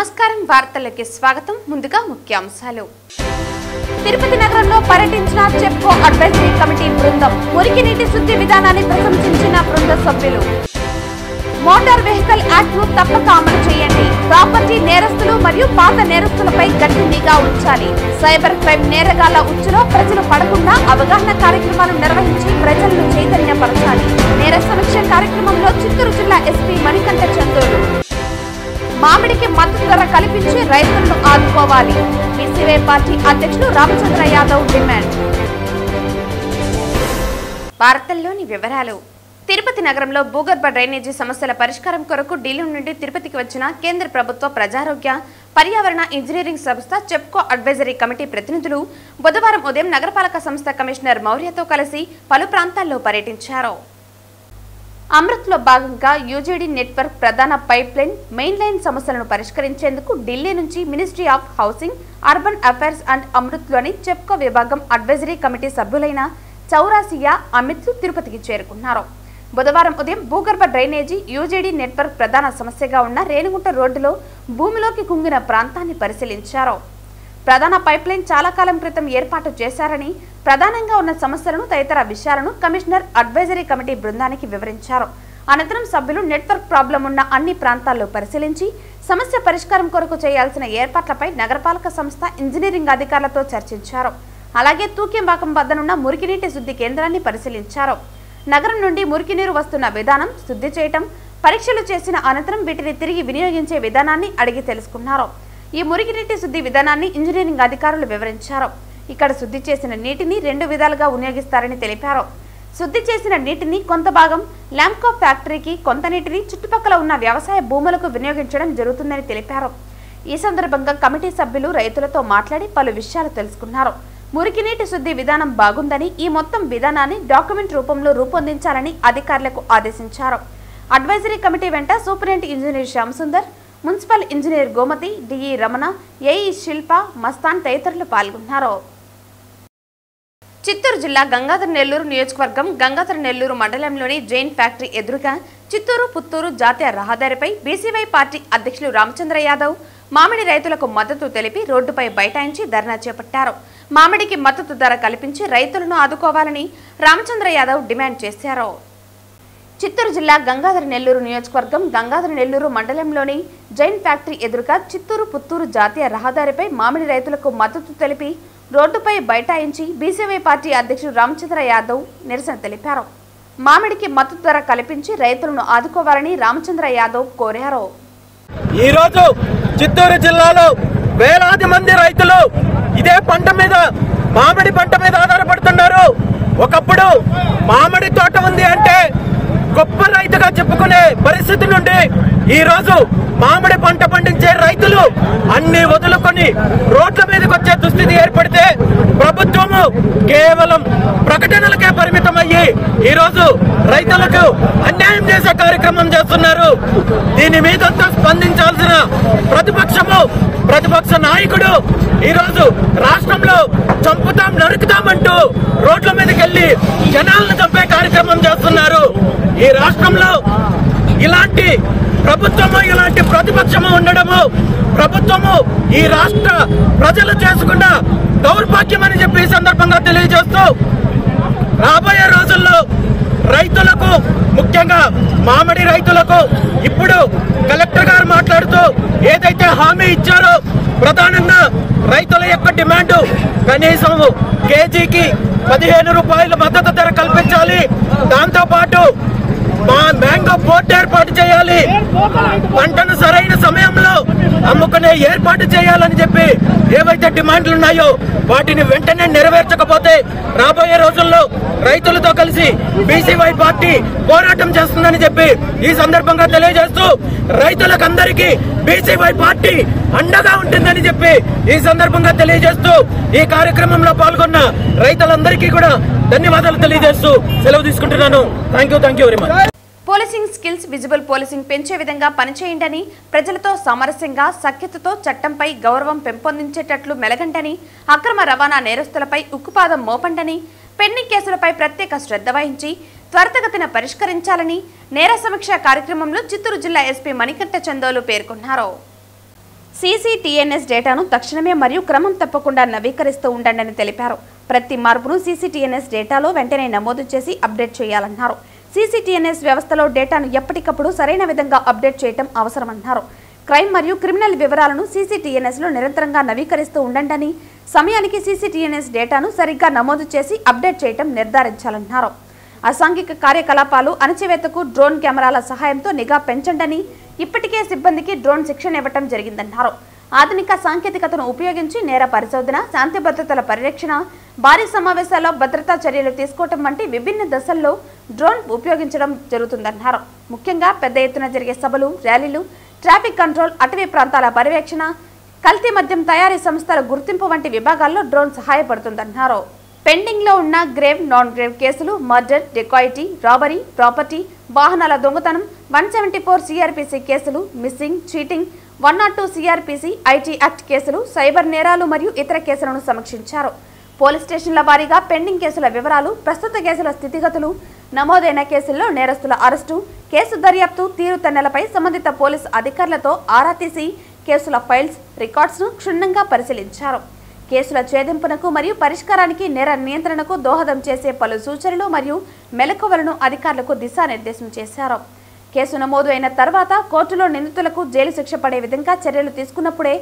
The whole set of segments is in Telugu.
నమస్కారం వార్తలకి స్వాగతం ముందుగా ముఖ్యాంశాలు తిరుపతి నగరంలో పర్యటించిన చెప్కో అడ్వైజరీ కమిటీ బృందం మురికి నీటి శుద్ధి విధానాన్ని ప్రశంసించిన బృంద సభ్యులు మోటార్ వెహికల్ యాక్ట్ ను తప్పక అమలు చేయండి ప్రాపర్టీ నేరస్తులు మరియు పాత నేరస్తులపై గట్టి నిఘా ఉంచాలి సైబర్ క్రైమ్ నేరగాళ్ల ఉచ్చులో ప్రజలు పడకుండా అవగాహన కార్యక్రమాలు నిర్వహించి ప్రజలను చైతన్యపరచాలి నేర సమీక్ష కార్యక్రమంలో చిత్తూరు జిల్లా ఎస్పీ మణికంఠ చందోలు మామిడికి మద్దతు ధర కల్పించి రైతులను ఆదుకోవాలి బీసీవై పార్టీ అధ్యక్షుడు రామచంద్ర యాదవ్ డిమాండ్ వార్తల్లోని వివరాలు తిరుపతి నగరంలో భూగర్భ డ్రైనేజీ సమస్యల పరిష్కారం కొరకు ఢిల్లీ నుండి తిరుపతికి వచ్చిన కేంద్ర ప్రభుత్వ ప్రజారోగ్య పర్యావరణ ఇంజనీరింగ్ సంస్థ చెప్కో అడ్వైజరీ కమిటీ ప్రతినిధులు బుధవారం ఉదయం నగరపాలక సంస్థ కమిషనర్ మౌర్యతో కలిసి పలు ప్రాంతాల్లో పర్యటించారు అమృత్లో భాగంగా యూజీడీ నెట్వర్క్ ప్రధాన పైప్ లైన్ మెయిన్ లైన్ సమస్యలను పరిష్కరించేందుకు ఢిల్లీ నుంచి ministry of housing urban affairs and అమృత్లోని చెప్కో విభాగం అడ్వైజరీ కమిటీ సభ్యులైన చౌరాసియా అమిత్లు తిరుపతికి చేరుకున్నారు బుధవారం ఉదయం భూగర్భ డ్రైనేజీ యూజీడీ నెట్వర్క్ ప్రధాన సమస్యగా ఉన్న రేణిగుంట రోడ్డులో భూమిలోకి కుంగిన ప్రాంతాన్ని పరిశీలించారు ప్రధాన పైప్ లైన్ చాలా కాలం క్రితం ఏర్పాటు చేశారని ప్రధానంగా ఉన్న సమస్యలను తదితర విషయాలను కమిషనర్ అడ్వైజరీ కమిటీ బృందానికి వివరించారు అనంతరం సభ్యులు నెట్వర్క్ ప్రాబ్లం ఉన్న అన్ని ప్రాంతాల్లో పరిశీలించి సమస్య పరిష్కారం కొరకు చేయాల్సిన ఏర్పాట్లపై నగరపాలక సంస్థ ఇంజనీరింగ్ అధికారులతో చర్చించారు అలాగే తూక్యంబాకం వద్దనున్న మురికినీటి శుద్ధి కేంద్రాన్ని పరిశీలించారు నగరం నుండి మురికి నీరు వస్తున్న విధానం శుద్ధి చేయటం పరీక్షలు చేసిన అనంతరం వీటిని తిరిగి వినియోగించే విధానాన్ని అడిగి తెలుసుకున్నారు ఈ మురికినీటి శుద్ధి విధానాన్ని ఇంజనీరింగ్ అధికారులు వివరించారు ఇక్కడ శుద్ధి చేసిన నీటిని 2 విధాలుగా వినియోగిస్తారని తెలిపారు శుద్ధి చేసిన నీటిని కొంత భాగం ల్యాంకో ఫ్యాక్టరీకి కొంత నీటిని చుట్టుపక్కల ఉన్న వ్యవసాయ భూములకు వినియోగించడం జరుగుతుందని తెలిపారు ఈ సందర్భంగా కమిటీ సభ్యులు రైతులతో మాట్లాడి పలు విషయాలు తెలుసుకున్నారు మురికినీటి శుద్ధి విధానం బాగుందని ఈ మొత్తం విధానాన్ని డాక్యుమెంట్ రూపంలో రూపొందించాలని అధికారులకు ఆదేశించారు అడ్వైజరీ కమిటీ వెంట superintendent engineer Shyam Sundar municipal engineer Gomathi DE Ramana AE Shilpa Mastan తదితరులు పాల్గొన్నారు చిత్తూరు జిల్లా గంగాధర నెల్లూరు నియోజకవర్గం గంగాధర నెల్లూరు మండలంలోని జైన్ ఫ్యాక్టరీ ఎదురుగా చిత్తూరు పుత్తూరు జాతీయ రహదారిపై బీసీవై పార్టీ అధ్యక్షులు రామచంద్ర యాదవ్ మామిడి రైతులకు మద్దతు తెలిపి రోడ్డుపై బైఠాయించి ధర్నా చేపట్టారు మామిడికి మద్దతు ధర కల్పించి రైతులను ఆదుకోవాలని రామచంద్ర యాదవ్ డిమాండ్ చేశారు చిత్తూరు జిల్లా గంగాధర నెల్లూరు నియోజకవర్గం గంగాధర నెల్లూరు మండలంలోని జైన్ ఫ్యాక్టరీ ఎదురుగా చిత్తూరు పుత్తూరు జాతీయ రహదారిపై మామిడి రైతులకు మద్దతు తెలిపి రోడ్డుపై బైఠాయించి బీసీవై పార్టీ అధ్యక్షుడు రామచంద్ర యాదవ్ నిరసన తెలిపారు మామిడికి మద్దతు ధర కల్పించి రైతులను ఆదుకోవాలని రామచంద్ర యాదవ్ కోరారు ఈ రోజు చిత్తూరు జిల్లాలో వేలాది మంది రైతులు ఇదే పంట మీద మామిడి పంట మీద ఆధారపడుతున్నారు ఒకప్పుడు మామిడి తోట ఉంది అంటే గొప్ప రైతుగా చెప్పుకునే పరిస్థితి నుండి ఈ రోజు మామిడి పంట పండించే రైతులు అన్ని వదులుకొని రోడ్ల మీదకి వచ్చే దుస్థితి ఏర్పడితే ప్రభుత్వము కేవలం ప్రకటనలకే పరిమితమయ్యి ఈ రోజు రైతులకు అన్యాయం చేసే కార్యక్రమం చేస్తున్నారు దీని మీదంతా స్పందించాల్సిన ప్రతిపక్ష నాయకుడు ఈ రోజు రాష్ట్రంలో చంపుతాం నరుకుతామంటూ రోడ్ల మీదకి వెళ్లి జనాలను చంపే కార్యక్రమం చేస్తున్నారు ఈ రాష్ట్రంలో ఇలాంటి ప్రభుత్వము ఇలాంటి ప్రతిపక్షము ఉండడము ప్రభుత్వము ఈ రాష్ట్ర ప్రజలు చేసుకున్న దౌర్భాగ్యమని చెప్పి ఈ సందర్భంగా తెలియజేస్తూ రాబోయే రోజుల్లో రైతులకు ముఖ్యంగా మామిడి రైతులకు ఇప్పుడు కలెక్టర్ గారు మాట్లాడుతూ ఏదైతే హామీ ఇచ్చారో ప్రధానంగా రైతుల యొక్క డిమాండ్ కనీసం కేజీకి 15 రూపాయల మద్దతు ధర కల్పించాలి దాంతో పాటు మ్యాంగో పోర్ట్ ఏర్పాటు చేయాలి పంటను సరైన సమయంలో అమ్ముకునే ఏర్పాటు చేయాలని చెప్పి ఏవైతే డిమాండ్లు ఉన్నాయో వాటిని వెంటనే నెరవేర్చకపోతే రాబోయే రోజుల్లో రైతులతో కలిసి బీసీవై పార్టీ పోరాటం చేస్తుందని చెప్పి ఈ సందర్భంగా తెలియజేస్తూ రైతులకందరికీ బీసీవై పార్టీ అండగా ఉంటుందని చెప్పి ఈ సందర్భంగా తెలియజేస్తూ ఈ కార్యక్రమంలో పాల్గొన్న రైతులందరికీ కూడా ధన్యవాదాలు తెలియజేస్తూ సెలవు తీసుకుంటున్నాను. Thank you very much. Policing skills visible policing పెంచే విధంగా పనిచేయండి ప్రజలతో సామరస్యంగా సఖ్యతతో చట్టంపై గౌరవం పెంపొందించేటట్లు మెలగండని అక్రమ రవాణా నేరస్తులపై ఉక్కుపాదం మోపండని పెండింగ్ కేసులపై ప్రత్యేక శ్రద్ధ వహించి త్వరితగతిన పరిష్కరించాలని నేర సమీక్ష కార్యక్రమంలో చిత్తూరు జిల్లా ఎస్పీ మణికంఠ చందోలు పేర్కొన్నారు. సీసీటీఎన్ఎస్ డేటాను తక్షణమే మరియు క్రమం తప్పకుండా నవీకరిస్తూ ఉండండి తెలిపారు. ప్రతి మార్పును సీసీటీఎన్ఎస్ డేటాలో వెంటనే నమోదు చేసి అప్డేట్ చేయాలన్నారు. సీసీటీఎన్ఎస్ వ్యవస్థలో డేటాను ఎప్పటికప్పుడు సరైన విధంగా అప్డేట్ చేయడం అవసరమన్నారు. క్రైమ్ మరియు క్రిమినల్ వివరాలను సీసీటీఎన్ఎస్లో నిరంతరంగా నవీకరిస్తూ ఉండండి. సమయానికి సీసీటీఎన్ఎస్ డేటాను సరిగ్గా నమోదు చేసి అప్డేట్ చేయడం నిర్ధారించాలన్నారు. అసాంఘిక కార్యకలాపాలు అణచివేతకు డ్రోన్ కెమెరాల సహాయంతో నిఘా పెంచండి. ఇప్పటికే సిబ్బందికి డ్రోన్ శిక్షణ ఇవ్వడం జరిగిందన్నారు. ఆధునిక సాంకేతికతను ఉపయోగించి నేర పరిశోధన, శాంతి భద్రతల పరిరక్షణ, భారీ సమావేశాల్లో భద్రతా చర్యలు తీసుకోవడం వంటి విభిన్న దశల్లో డ్రోన్ ఉపయోగించడం జరుగుతుందన్నారు. ముఖ్యంగా పెద్ద ఎత్తున జరిగే సభలు, ర్యాలీలు, ట్రాఫిక్ కంట్రోల్, అటవీ ప్రాంతాల పర్యవేక్షణ, కల్తీ మద్యం తయారీ సంస్థల గుర్తింపు వంటి విభాగాల్లో డ్రోన్ సహాయపడుతుందన్నారు. పెండింగ్ లో ఉన్న గ్రేవ్, నాన్ గ్రేవ్ కేసులు, మర్డర్, డెకాయిటీ, రాబరీ, ప్రాపర్టీ, వాహనాల దొంగతనం, 174 సిఆర్పిసి కేసులు, missing, cheating, 102 CrPC, IT act కేసులు, సైబర్ నేరాలు మరియు ఇతర కేసులను సమీక్షించారు. పోలీస్ స్టేషన్ల వారీగా పెండింగ్ కేసుల వివరాలు, ప్రస్తుత కేసుల స్థితిగతులు, నమోదైన కేసుల్లో నేరస్తుల అరెస్టు, కేసు దర్యాప్తు తీరుతెన్నులపై సంబంధిత పోలీసు అధికారులతో ఆరా తీసి కేసుల ఫైల్స్, రికార్డ్స్ను క్షుణ్ణంగా పరిశీలించారు. కేసుల ఛేదింపునకు మరియు పరిష్కారానికి, నేర నియంత్రణకు దోహదం చేసే పలు సూచనలు మరియు మెలకువలను అధికారులకు దిశానిర్దేశం చేశారు. కేసు నమోదు అయిన తర్వాత కోర్టులో నిందితులకు జైలు శిక్ష పడే విధంగా చర్యలు తీసుకున్నప్పుడే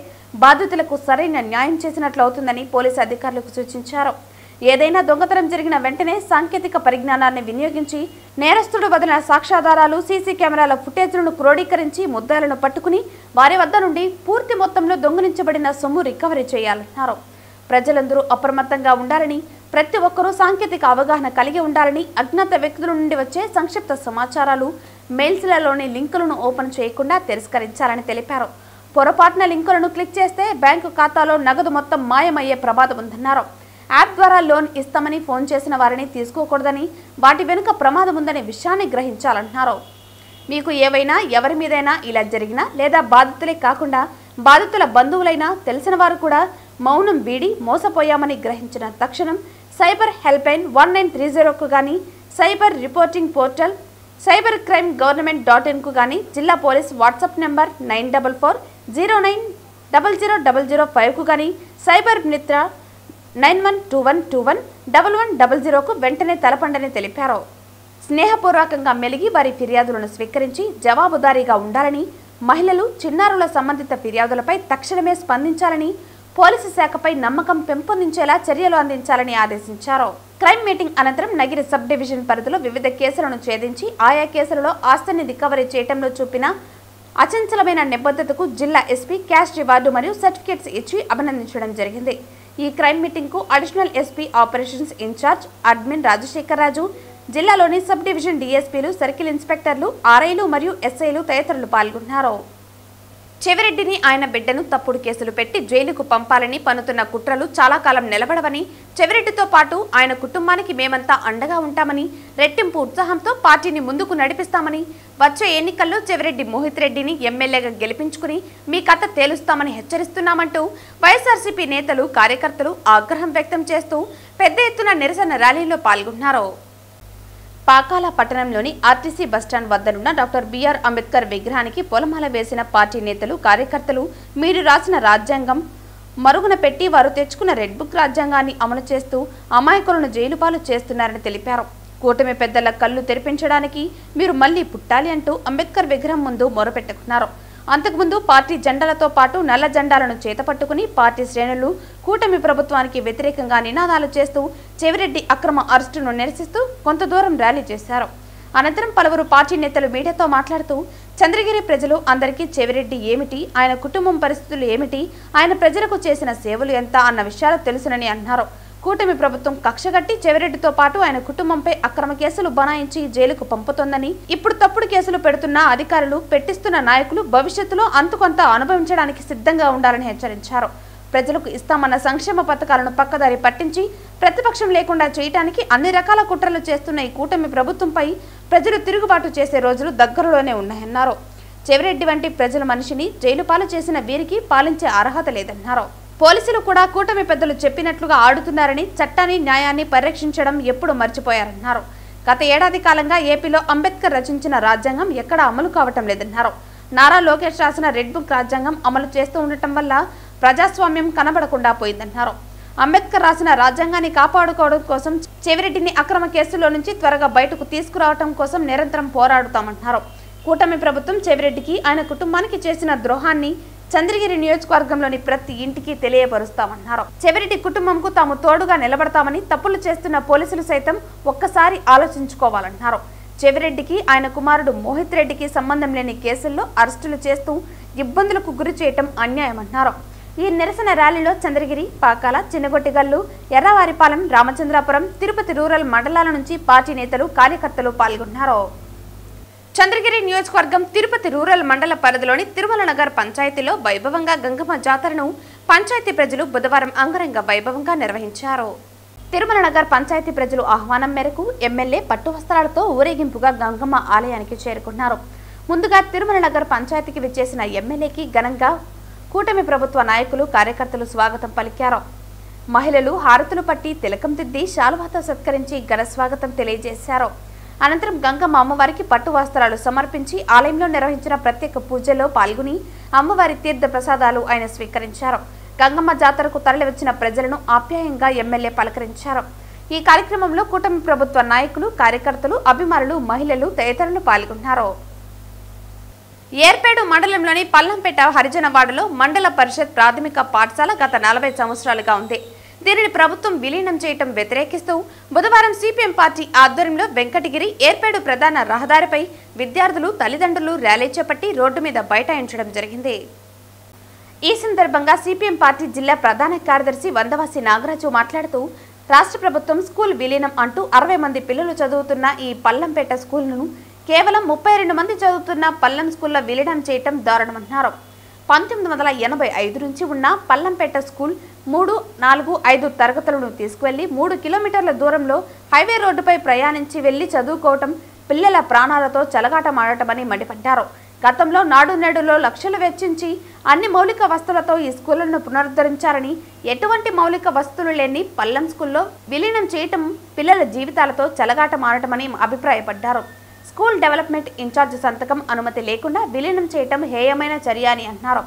బాధితులకు సరైన న్యాయం చేసినట్లు అవుతుందని పోలీసు అధికారులకు సూచించారు. ఏదైనా దొంగతనం జరిగిన వెంటనే సాంకేతిక పరిజ్ఞానాన్ని వినియోగించి నేరస్తుడు వదిలిన సాక్ష్యాధారాలు, సీసీ కెమెరాల ఫుటేజ్లను క్రోడీకరించి ముద్దాయిలను పట్టుకుని వారి వద్ద నుండి పూర్తి మొత్తంలో దొంగిలించబడిన సొమ్ము రికవరీ చేయాలన్నారు. ప్రజలందరూ అప్రమత్తంగా ఉండాలని, ప్రతి ఒక్కరూ సాంకేతిక అవగాహన కలిగి ఉండాలని, అజ్ఞాత వ్యక్తుల నుండి వచ్చే సంక్షిప్త సమాచారాలు, మెయిల్స్లలోని లింకులను ఓపెన్ చేయకుండా తిరస్కరించాలని తెలిపారు. పొరపాటున లింకులను క్లిక్ చేస్తే బ్యాంకు ఖాతాలో నగదు మొత్తం మాయమయ్యే ప్రమాదం ఉందన్నారు. యాప్ ద్వారా లోన్ ఇస్తామని ఫోన్ చేసిన వారిని తీసుకోకూడదని, వాటి వెనుక ప్రమాదం ఉందనే విషయాన్ని గ్రహించాలన్నారు. మీకు ఏవైనా ఎవరి మీదైనా ఇలా జరిగినా లేదా బాధితులే కాకుండా బాధితుల బంధువులైనా తెలిసిన వారు కూడా మౌనం వీడి మోసపోయామని గ్రహించిన తక్షణం సైబర్ హెల్ప్ లైన్ 1930కు కానీ, సైబర్ రిపోర్టింగ్ పోర్టల్ cybercrime.government.in కు కానీ, జిల్లా పోలీస్ వాట్సాప్ నెంబర్ 9440900005 కు కానీ, సైబర్ మిత్ర 9121211100కు వెంటనే తెలపండని తెలిపారు. స్నేహపూర్వకంగా మెలిగి వారి ఫిర్యాదులను స్వీకరించి జవాబుదారీగా ఉండాలని, మహిళలు, చిన్నారుల సంబంధిత ఫిర్యాదులపై తక్షణమే స్పందించాలని, పోలీసు శాఖపై నమ్మకం పెంపొందించేలా చర్యలు అందించాలని ఆదేశించారు. క్రైమ్ మీటింగ్ అనంతరం నగిరి సబ్ డివిజన్ పరిధిలో వివిధ కేసులను ఛేదించి ఆయా కేసులలో ఆస్తిని రికవరీ చేయడంలో చూపిన అచంచలమైన నిబద్ధతకు జిల్లా ఎస్పీ క్యాష్ రివార్డు మరియు సర్టిఫికేట్స్ ఇచ్చి అభినందించడం జరిగింది. ఈ క్రైమ్ మీటింగ్ కు additional SP operations incharge admin Rajasekhar Raju, జిల్లాలోని సబ్ డివిజన్ డీఎస్పీలు, సర్కిల్ ఇన్స్పెక్టర్లు, ఆర్ఐలు మరియు ఎస్ఐలు తదితరులు పాల్గొన్నారు. చెవిరెడ్డిని, ఆయన బిడ్డను తప్పుడు కేసులు పెట్టి జైలుకు పంపాలని పన్నుతున్న కుట్రలు చాలా కాలం నిలబడవని, చెవిరెడ్డితో పాటు ఆయన కుటుంబానికి మేమంతా అండగా ఉంటామని, రెట్టింపు ఉత్సాహంతో పార్టీని ముందుకు నడిపిస్తామని, వచ్చే ఎన్నికల్లో చెవిరెడ్డి మోహిత్ రెడ్డిని ఎమ్మెల్యేగా గెలిపించుకుని మీ కథ తేలుస్తామని హెచ్చరిస్తున్నామంటూ వైఎస్ఆర్సీపీ నేతలు, కార్యకర్తలు ఆగ్రహం వ్యక్తం చేస్తూ పెద్ద ఎత్తున నిరసన ర్యాలీలో పాల్గొన్నారు. పాకాల పట్టణంలోని ఆర్టీసీ బస్టాండ్ వద్దనున్న డాక్టర్ బిఆర్ అంబేద్కర్ విగ్రహానికి పొలమాల వేసిన పార్టీ నేతలు, కార్యకర్తలు మీరు రాసిన రాజ్యాంగం మరుగున పెట్టి వారు తెచ్చుకున్న రెడ్ బుక్ రాజ్యాంగాన్ని అమలు చేస్తూ అమాయకులను జైలు పాలు చేస్తున్నారని తెలిపారు. కూటమి పెద్దల కళ్ళు తెరిపించడానికి మీరు మళ్లీ పుట్టాలి అంటూ అంబేద్కర్ విగ్రహం ముందు మొరపెట్టుకున్నారు. అంతకుముందు పార్టీ జెండాలతో పాటు నల్ల జెండాలను చేతపట్టుకుని పార్టీ శ్రేణులు కూటమి ప్రభుత్వానికి వ్యతిరేకంగా నినాదాలు చేస్తూ చెవిరెడ్డి అక్రమ అరెస్టును నిరసిస్తూ కొంత దూరం ర్యాలీ చేశారు. అనంతరం పలువురు పార్టీ నేతలు మీడియాతో మాట్లాడుతూ చంద్రగిరి ప్రజలు అందరికీ చెవిరెడ్డి ఏమిటి, ఆయన కుటుంబం పరిస్థితులు ఏమిటి, ఆయన ప్రజలకు చేసిన సేవలు ఎంత అన్న విషయాలు తెలుసునని అన్నారు. కూటమి ప్రభుత్వం కక్షగట్టి చెవిరెడ్డితో పాటు ఆయన కుటుంబంపై అక్రమ కేసులు బనాయించి జైలుకు పంపుతోందని, ఇప్పుడు తప్పుడు కేసులు పెడుతున్న అధికారులు, పెట్టిస్తున్న నాయకులు భవిష్యత్తులో అంతుకొంత అనుభవించడానికి సిద్ధంగా ఉండాలని హెచ్చరించారు. ప్రజలకు ఇస్తామన్న సంక్షేమ పథకాలను పక్కదారి పట్టించి ప్రతిపక్షం లేకుండా చేయడానికి అన్ని రకాల కుట్రలు చేస్తున్న ఈ కూటమి ప్రభుత్వంపై ప్రజలు తిరుగుబాటు చేసే రోజులు దగ్గరలోనే ఉన్నాయన్నారు. చెవిరెడ్డి వంటి ప్రజల మనిషిని జైలు పాలు చేసిన వీరికి పాలించే అర్హత లేదన్నారు. పోలీసులు కూడా కూటమి పెద్దలు చెప్పినట్లుగా ఆడుతున్నారని, చట్టాన్ని, న్యాయాన్ని పరిరక్షించడం ఎప్పుడు మర్చిపోయారన్నారు. గత ఏడాది కాలంగా ఏపీలో అంబేద్కర్ రచించిన రాజ్యాంగం ఎక్కడా అమలు కావటం లేదన్నారు. నారా లోకేష్ రాసిన రెడ్ బుక్ రాజ్యాంగం అమలు చేస్తూ ఉండటం వల్ల ప్రజాస్వామ్యం కనబడకుండా పోయిందన్నారు. అంబేద్కర్ రాసిన రాజ్యాంగాన్ని కాపాడుకోవడం కోసం చెవిరెడ్డిని అక్రమ కేసులో నుంచి త్వరగా బయటకు తీసుకురావడం కోసం నిరంతరం పోరాడుతామన్నారు. కూటమి ప్రభుత్వం చెవిరెడ్డికి ఆయన కుటుంబానికి చేసిన ద్రోహాన్ని చంద్రగిరి నియోజకవర్గంలోని ప్రతి ఇంటికి తెలియపరుస్తామన్నారు. చెవిరెడ్డి కుటుంబంకు తాము తోడుగా నిలబడతామని, తప్పులు చేస్తున్న పోలీసులు సైతం ఒక్కసారి ఆలోచించుకోవాలన్నారు. చెవిరెడ్డికి ఆయన కుమారుడు మోహిత్ రెడ్డికి సంబంధం లేని కేసుల్లో అరెస్టులు చేస్తూ ఇబ్బందులకు గురి చేయటం అన్యాయమన్నారు. ఈ నిరసన ర్యాలీలో చంద్రగిరి, పాకాల, చిన్నగొట్టిగల్లు, ఎర్రవారిపాలెం, రామచంద్రాపురం, తిరుపతి రూరల్ మండలాల నుంచి పార్టీ నేతలు, కార్యకర్తలు పాల్గొన్నారు. చంద్రగిరి నియోజకవర్గం తిరుపతి రూరల్ మండల పరిధిలోని తిరుమల నగర్ పంచాయతీలో వైభవంగా గంగమ్మ జాతరను పంచాయతీ ప్రజలు బుధవారం అంగరంగ వైభవంగా నిర్వహించారు. తిరుమల నగర్ పంచాయతీ ప్రజలు ఆహ్వానం మేరకు ఎమ్మెల్యే పట్టు వస్త్రాలతో ఊరేగింపుగా గంగమ్మ ఆలయానికి చేరుకున్నారు. ముందుగా తిరుమల నగర్ పంచాయతీకి విచ్చేసిన ఎమ్మెల్యేకి ఘనంగా కూటమి ప్రభుత్వ నాయకులు, కార్యకర్తలు స్వాగతం పలికారు. మహిళలు హారతులు పట్టి తిలకం దిద్ది శాలువాతో సత్కరించి ఘన స్వాగతం తెలియజేశారు. అనంతరం గంగమ్మ అమ్మవారికి పట్టు వస్త్రాలు సమర్పించి ఆలయంలో నిర్వహించిన ప్రత్యేక పూజల్లో పాల్గొని అమ్మవారి తీర్థ ప్రసాదాలు ఆయన స్వీకరించారు. గంగమ్మ జాతరకు తరలివచ్చిన ప్రజలను ఆప్యాయంగా ఎమ్మెల్యే పలకరించారు. ఈ కార్యక్రమంలో కూటమి ప్రభుత్వ నాయకులు, కార్యకర్తలు, అభిమానులు, మహిళలు తదితరులు పాల్గొన్నారు. ఏర్పేడు మండలంలోని పల్లంపేట హరిజనవాడలో మండల పరిషత్ ప్రాథమిక పాఠశాల గత 40 సంవత్సరాలుగా ఉంది. దీనిని ప్రభుత్వం విలీనం చేయటం వ్యతిరేకిస్తూ బుధవారం సిపిఎం పార్టీ ఆధ్వర్యంలో వెంకటగిరి ఏర్పేడు ప్రధాన రహదారిపై విద్యార్థులు, తల్లిదండ్రులు ర్యాలీ చేపట్టి రోడ్డు మీద బైఠాయించడం జరిగింది. ఈ సందర్భంగా సిపిఎం పార్టీ జిల్లా ప్రధాన కార్యదర్శి వందవాసి నాగరాజు మాట్లాడుతూ, రాష్ట్ర ప్రభుత్వం స్కూల్ విలీనం అంటూ 60 మంది పిల్లలు చదువుతున్న ఈ పల్లంపేట స్కూల్ను కేవలం 32 మంది చదువుతున్న పల్లం స్కూల్లో విలీనం చేయటం దారుణమన్నారు. 1985 నుంచి ఉన్న పల్లంపేట స్కూల్ 3, 4, 5 తరగతులను తీసుకువెళ్లి 3 కిలోమీటర్ల దూరంలో హైవే రోడ్డుపై ప్రయాణించి వెళ్లి చదువుకోవటం పిల్లల ప్రాణాలతో చెలగాటమాడటమని మండిపడ్డారు. గతంలో నాడు నేడులో లక్షలు వెచ్చించి అన్ని మౌలిక వస్తువులతో ఈ స్కూళ్లను పునరుద్ధరించారని, ఎటువంటి మౌలిక వస్తువులు లేని పల్లం స్కూల్లో విలీనం చేయటం పిల్లల జీవితాలతో చెలగాటమాడటమని అభిప్రాయపడ్డారు. స్కూల్ డెవలప్మెంట్ ఇన్ఛార్జ్ సంతకం అనుమతి లేకుండా విలీనం చేయటం హేయమైన చర్య అని అన్నారు.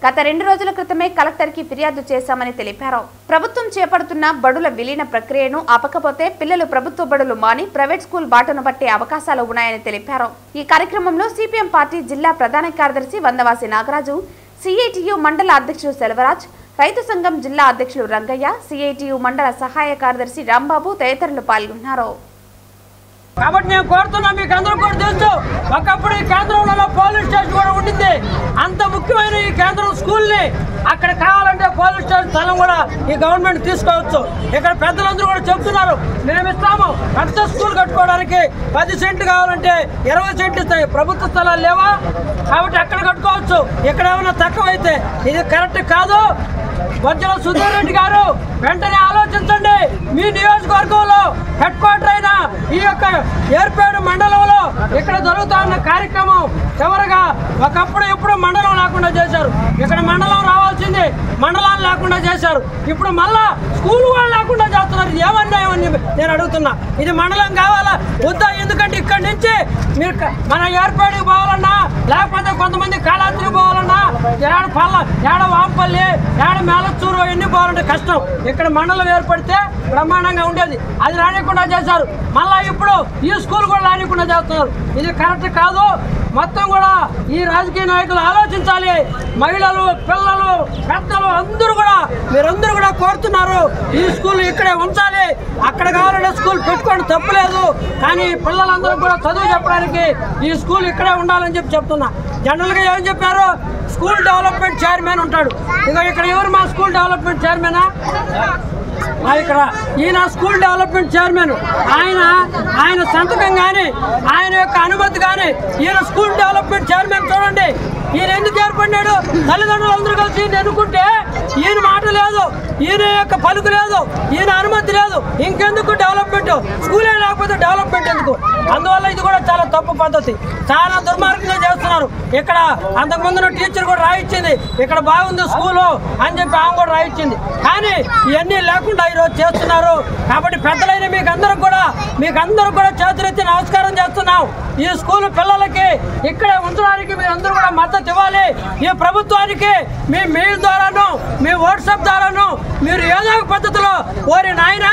గత 2 రోజుల క్రితమే కలెక్టర్కి ఫిర్యాదు చేశామని తెలిపారు. ప్రభుత్వం చేపడుతున్న బడుల విలీన ప్రక్రియను ఆపకపోతే పిల్లలు ప్రభుత్వ బడులు మాని ప్రైవేట్ స్కూల్ బాటను పట్టే అవకాశాలు ఉన్నాయని తెలిపారు. ఈ కార్యక్రమంలో సిపిఎం పార్టీ జిల్లా ప్రధాన కార్యదర్శి వందవాసి నాగరాజు, సిఐటియు మండల అధ్యక్షుడు సెల్వరాజ్, రైతు సంఘం జిల్లా అధ్యక్షుడు రంగయ్య, సిఐటియు మండల సహాయ కార్యదర్శి రాంబాబు తదితరులు పాల్గొన్నారు. కాబట్టి నేను కోరుతున్నా, మీకు అందరూ కూడా తెలుసు, ఒకప్పుడు ఈ కేంద్రంలో పోలీస్ స్టేషన్ కూడా ఉండింది. అంత ముఖ్యమైన ఈ కేంద్రం స్కూల్ని అక్కడ కావాలంటే పోలీస్ స్టేషన్ స్థలం కూడా ఈ గవర్నమెంట్ తీసుకోవచ్చు. ఇక్కడ పెద్దలందరూ కూడా చెప్తున్నారు, మేము ఇస్తాము, పెద్ద స్కూల్ కట్టుకోవడానికి 10 సెంట్లు కావాలంటే 20 సెంట్లు ఇస్తాయి. ప్రభుత్వ స్థలాలు లేవా? కాబట్టి అక్కడ కట్టుకోవచ్చు. ఇక్కడ ఏమైనా తక్కువైతే ఇది కరెక్ట్ కాదు. బొజ్జల సుధీర్ రెడ్డి గారు వెంటనే ఆలోచించండి. మీ నియోజకవర్గంలో హెడ్ క్వార్టర్ అయిన ఈ యొక్క ఏర్పేడు మండలంలో ఇక్కడ జరుగుతా ఉన్న కార్యక్రమం చివరిగా ఒకప్పుడు ఎప్పుడు మండలం లేకుండా చేశారు. ఇక్కడ మండలం రావాల్సింది మండలాలు లేకుండా చేశారు. ఇప్పుడు మళ్ళా స్కూల్ వాళ్ళు లేకుండా చేస్తున్నారు. ఇది ఏమన్యాయం అని నేను అడుగుతున్నా. ఇది మండలం కావాలా వద్దా? ఎందుకంటే ఇక్కడి నుంచి మీరు మన ఏర్పేడుకి పోవాలన్నా, లేకపోతే కొంతమంది కాళాద్రికి పోవాలన్నా, ఏడ వాంపల్లి, ఏడ మేలచ్చూరు ఇవన్నీ పోవాలంటే కష్టం. ఇక్కడ మండలం ఏర్పడితే బ్రహ్మాండంగా ఉండేది. అది రానికుండా చేశారు. మళ్ళా ఇప్పుడు ఈ స్కూల్ కూడా రానికుండా చేస్తున్నారు. ఇది కరెక్ట్ కాదు. మొత్తం కూడా ఈ రాజకీయ నాయకులు ఆలోచించాలి. మహిళలు, పిల్లలు, పెద్దలు అందరూ కూడా మీరందరూ కూడా కోరుతున్నారు ఈ స్కూల్ ఇక్కడే ఉంచాలి. అక్కడ కావాలంటే స్కూల్ పెట్టుకోండి, తప్పులేదు. కానీ పిల్లలందరూ కూడా చదువు చెప్పడానికి ఈ స్కూల్ ఇక్కడే ఉండాలని చెప్తున్నా. జనరల్గా ఏం చెప్పారు, స్కూల్ డెవలప్మెంట్ చైర్మన్ ఉంటాడు. ఇక్కడ ఎవరు మా స్కూల్ డెవలప్మెంట్ చైర్మనా? ఇక్కడ ఈయన స్కూల్ డెవలప్మెంట్ చైర్మన్. ఆయన సంతకం కానీ ఆయన యొక్క అనుమతి కానీ ఈయన స్కూల్ డెవలప్మెంట్ చైర్మన్ చూడండి. ఈయన ఎందుకు ఏర్పడినాడు? తల్లిదండ్రులు అందరూ కలిసి ఈయన ఎన్నుకుంటే ఈయన మాట లేదు. ఈయన యొక్క పలుకు లేదు, ఈయన అనుమతి లేదు, ఇంకెందుకు డెవలప్మెంట్? స్కూలే లేకపోతే డెవలప్మెంట్ ఎందుకు? అందువల్ల ఇది కూడా చాలా తప్పు పద్ధతి, చాలా దుర్మార్గంగా చేస్తున్నారు. ఇక్కడ అంతకుముందు టీచర్ కూడా రాయించింది ఇక్కడ బాగుంది స్కూలు అని చెప్పి ఆమె కూడా రాయించింది, కానీ ఇవన్నీ లేకుండా ఈరోజు చేస్తున్నారు. కాబట్టి పెద్దలైన మీకు అందరూ కూడా చేతులెత్తి నమస్కారం చేస్తున్నాం. ఈ స్కూల్ పిల్లలకి ఇక్కడే ఉంచడానికి మీరు అందరూ కూడా మద్దతు ఇవ్వాలి. ఈ ప్రభుత్వానికి మీ మెయిల్ ద్వారాను మీ వాట్సాప్ ద్వారాను మీరు ఏదో ఒక పద్ధతిలో ఓరి నాయన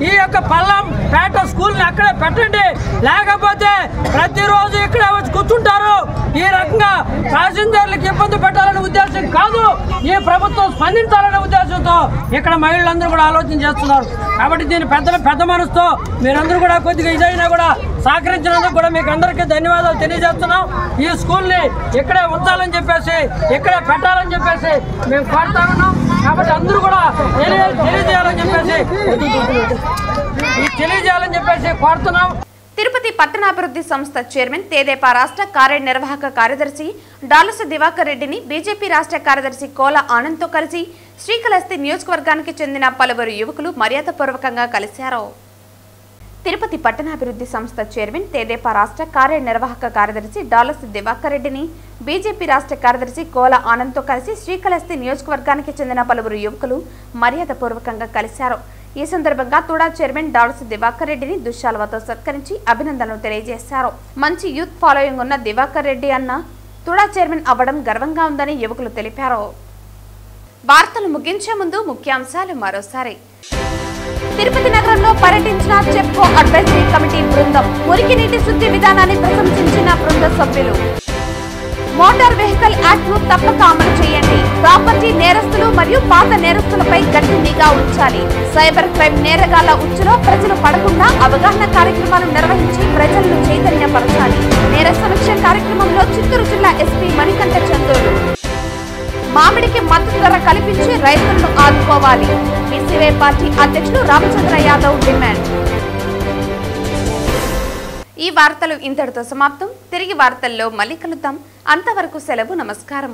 ఈ యొక్క పల్లం పేట స్కూల్ని అక్కడే పెట్టండి, లేకపోతే ప్రతిరోజు ఇక్కడే వచ్చి కూర్చుంటారు. ఈ రకంగా ప్యాసింజర్లకు ఇబ్బంది పెట్టాలనే ఉద్దేశం కాదు, ఈ ప్రభుత్వం స్పందించాలనే ఉద్దేశంతో ఇక్కడ మహిళలందరూ కూడా ఆలోచన చేస్తున్నారు. కాబట్టి దీని పెద్ద మనసుతో మీరందరూ కూడా కొద్దిగా ఇదైనా కూడా సహకరించినందుకు కూడా మీకు అందరికీ ధన్యవాదాలు తెలియజేస్తున్నాం. ఈ స్కూల్ని ఇక్కడే ఉంచాలని చెప్పేసి ఇక్కడే పెట్టాలని చెప్పేసి మేము కోరుతా ఉన్నాం. కాబట్టి అందరూ కూడా తెలియజేయాలని చెప్పేసి కోరుతున్నాం. తిరుపతి పట్టణాభివృద్ధి సంస్థ చైర్మన్ తెదేపా రాష్ట్ర కార్యనిర్వాహక కార్యదర్శి డాలస దివాకర్ రెడ్డిని బీజేపీ రాష్ట్ర కార్యదర్శి కోల ఆనంద్తో కలిసి శ్రీకాళహస్తి నియోజకవర్గానికి చెందిన పలువురు యువకులు మర్యాదపూర్వకంగా కలిశారు. తిరుపతి పట్టణాభివృద్ధి సంస్థ చైర్మన్ తెదేపా రాష్ట్ర కార్యనిర్వాహక కార్యదర్శి డాలస దివాకర్ రెడ్డిని బీజేపీ రాష్ట్ర కార్యదర్శి కోల ఆనంద్తో కలిసి శ్రీకాళహస్తి నియోజకవర్గానికి చెందిన పలువురు యువకులు మర్యాదపూర్వకంగా కలిశారు. ఈ సందర్భంగా తుడా చైర్మన్ డాలస దివాకర్ రెడ్డిని దుశ్శాలువతో సత్కరించి అభినందనలు తెలియజేశారు. మంచి యూత్ ఫాలోయింగ్ ఉన్న దివాకర్ రెడ్డి అన్న తుడా చైర్మన్ అవ్వడం గర్వంగా ఉందని యువకులు తెలిపారు. వార్తలు ముగించే ముందు ముఖ్యాంశాలు మరోసారి. తిరుపతి నగరంలో పర్యటించిన చెప్కో అడ్వైజరీ కమిటీ బృందం మురికి నీటి శుద్ధి విధానాన్ని ప్రశంసించిన బృంద సభ్యులు. మోటార్ వెహికల్ యాక్ట్ ను తప్పక అమలు చేయండి. ప్రాపర్టీ నేరస్తులు మరియు పాత నేరస్తులపై గట్టి నిఘా ఉంచాలి. సైబర్ క్రైమ్ నేరగాళ్ల ఉచ్చులో ప్రజలు పడకుండా అవగాహన కార్యక్రమాలు నిర్వహించి ప్రజలను చైతన్యపరచాలి. నేర సమీక్ష కార్యక్రమంలో చిత్తూరు జిల్లా ఎస్పీ మణికంఠ చంద్రుడు. మామిడికి మద్దతు ధర కల్పించి రైతులను ఆదుకోవాలి. బీసీవై పార్టీ అధ్యక్షుడు రామచంద్ర యాదవ్ డిమాండ్. ఈ వార్తలు ఇంతటితో సమాప్తం. తిరిగి వార్తల్లో మళ్ళీ కలుద్దాం. అంతవరకు సెలవు. నమస్కారం.